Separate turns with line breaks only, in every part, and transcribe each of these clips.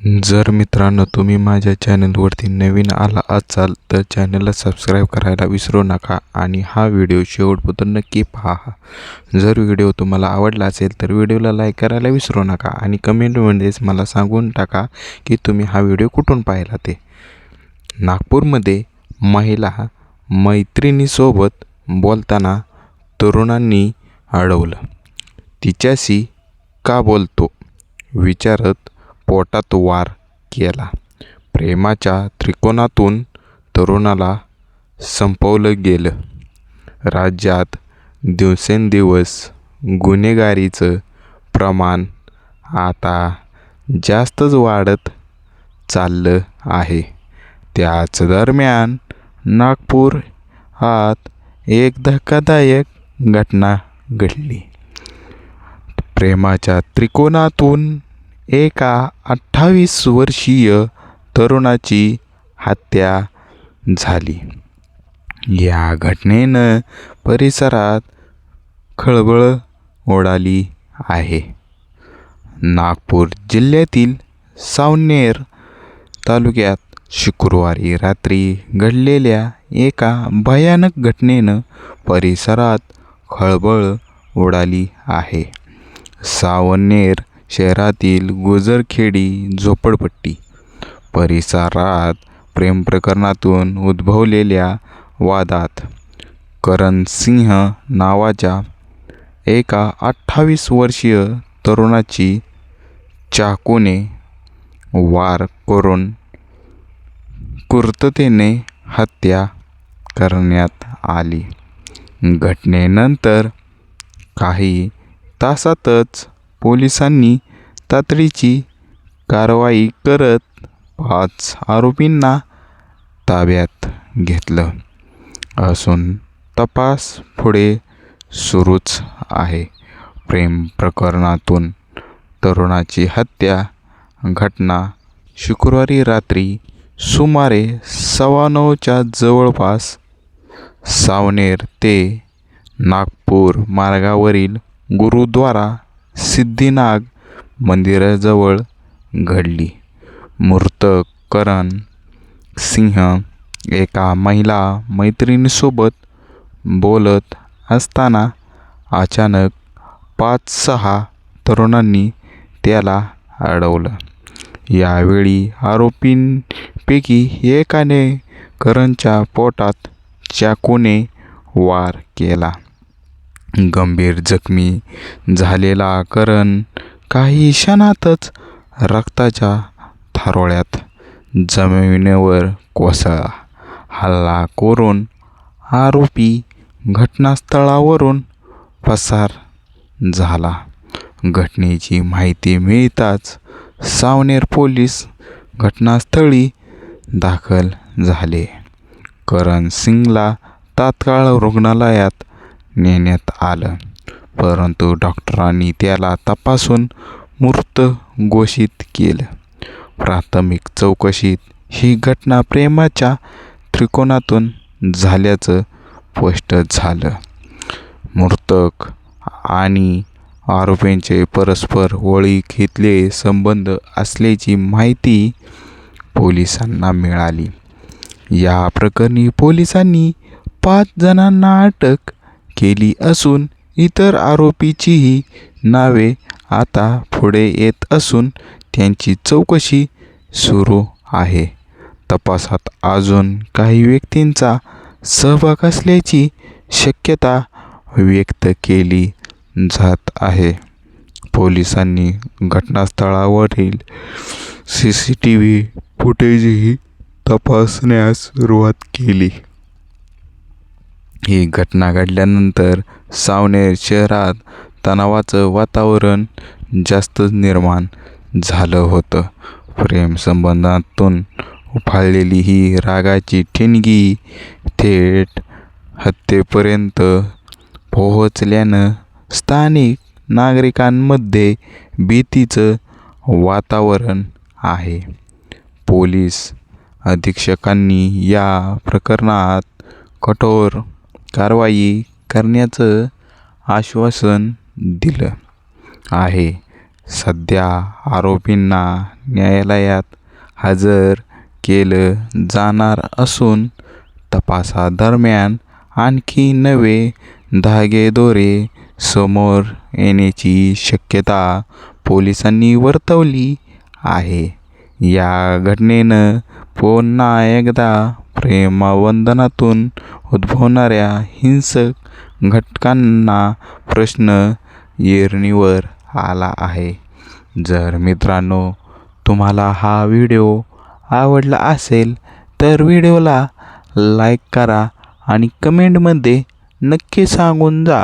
जर मित्रांनो तुम्ही माझ्या चॅनलवरती नवीन आला असाल तर चॅनलला सबस्क्राईब करायला विसरू नका आणि हा व्हिडिओ शेवटपर्यंत नक्की पहा. जर व्हिडिओ तुम्हाला आवडला असेल तर व्हिडिओला लाईक करायला विसरू नका आणि कमेंटमध्येच मला सांगून टाका की तुम्ही हा व्हिडिओ कुठून पाहिला ते. नागपूरमध्ये महिला मैत्रिणीसोबत बोलताना तरुणांनी अडवलं. तिच्याशी का बोलतो विचारत पोटात वार केला. प्रेमाच्या त्रिकोणातून तरुणाला संपवलं गेलं. राज्यात दिवसेंदिवस गुन्हेगारीचं प्रमाण आता जास्तच वाढत चाललं आहे. त्याच दरम्यान नागपुरात एक धक्कादायक घटना घडली. प्रेमाच्या त्रिकोणातून एका 28 वर्षीय तरुणाची हत्या झाली. या घटनेनं परिसरात खळबळ उडाली आहे. नागपूर जिल्ह्यातील सावनेर तालुक्यात शुक्रवारी रात्री घडलेल्या एका भयानक घटनेनं परिसरात खळबळ उडाली आहे. सावनेर शहरातील गुजरखेडी झोपडपट्टी परिसरात प्रेम प्रकरणातून उद्भवलेल्या वादात करण सिंह नावाच्या एका 28 वर्षीय तरुणाची चाकूने वार करून क्रूरतेने हत्या करण्यात आली. घटनेनंतर काही तासातच पोलिसांनी तातडीची कारवाई करत 5 आरोपींना ताब्यात घेतलं असून तपास पुढे सुरूच आहे. प्रेम प्रकरणातून तरुणाची हत्या घटना शुक्रवारी रात्री सुमारे 9:15च्या जवळपास सावनेर ते नागपूर मार्गावरील गुरुद्वारा सिद्धीनाग मंदिराजवळ घडली. मृत करण सिंह एका महिला मैत्रिणीसोबत बोलत असताना अचानक 5-6 तरुणांनी त्याला अडवलं. यावेळी आरोपींपैकी एकाने करणच्या पोटात चाकूने वार केला. गंभीर जखमी झालेला करण काही क्षणातच रक्ताच्या थारोळ्यात जमिनीवर कोसळला. हल्ला करून आरोपी घटनास्थळावरून पसार झाला. घटनेची माहिती मिळताच सावनेर पोलीस घटनास्थळी दाखल झाले. करण सिंगला तात्काळ रुग्णालयात नेण्यात आलं, परंतु डॉक्टरांनी त्याला तपासून मृत घोषित केलं. प्राथमिक चौकशीत ही घटना प्रेमाच्या त्रिकोणातून झाल्याचं स्पष्ट झालं. मृतक आणि आरोपींचे परस्पर ओळखीतले संबंध असल्याची माहिती पोलिसांना मिळाली. या प्रकरणी पोलिसांनी 5 जणांना अटक केली असून इतर आरोपींचीही नावे आता पुढे येत असून त्यांची चौकशी सुरू आहे. तपासात अजून काही व्यक्तींचा सहभाग असल्याची शक्यता व्यक्त केली जात आहे. पोलिसांनी घटनास्थळावरील CCTV फुटेजही तपासण्यास सुरुवात केली. ही घटना घडल्यानंतर सावनेर शहरात तणावाचं वातावरण जास्तच निर्माण झालं होतं. प्रेम संबंधातून उफाळलेली ही रागाची ठिणगी थेट हत्येपर्यंत पोहोचल्यानं स्थानिक नागरिकांमध्ये भीतीचं वातावरण आहे. पोलीस अधीक्षकांनी या प्रकरणात कठोर कारवाई करण्याचं आश्वासन दिलं आहे. सध्या आरोपींना न्यायालयात हजर केलं जाणार असून तपासादरम्यान आणखी नवे धागेदोरे समोर येण्याची शक्यता पोलिसांनी वर्तवली आहे. या घटनेनं पुन्हा एकदा प्रेमबंधनातून उद्भवणाऱ्या हिंसक घटनांचा प्रश्न ऐरणीवर आला आहे. जर मित्रांनो तुम्हाला हा व्हिडिओ आवडला असेल तर व्हिडिओला लाईक करा आणि कमेंटमध्ये नक्की सांगून जा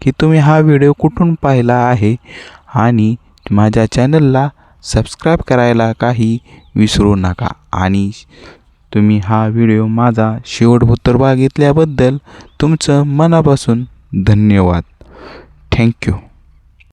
की तुम्ही हा व्हिडिओ कुठून पाहिला आहे आणि माझ्या चॅनलला सबस्क्राईब करायला काही विसरू नका. आणि तुम्ही हा व्हिडिओ माझा शेवटपर्यंत बघितल्याबद्दल तुमचं मनापासून धन्यवाद. थँक्यू.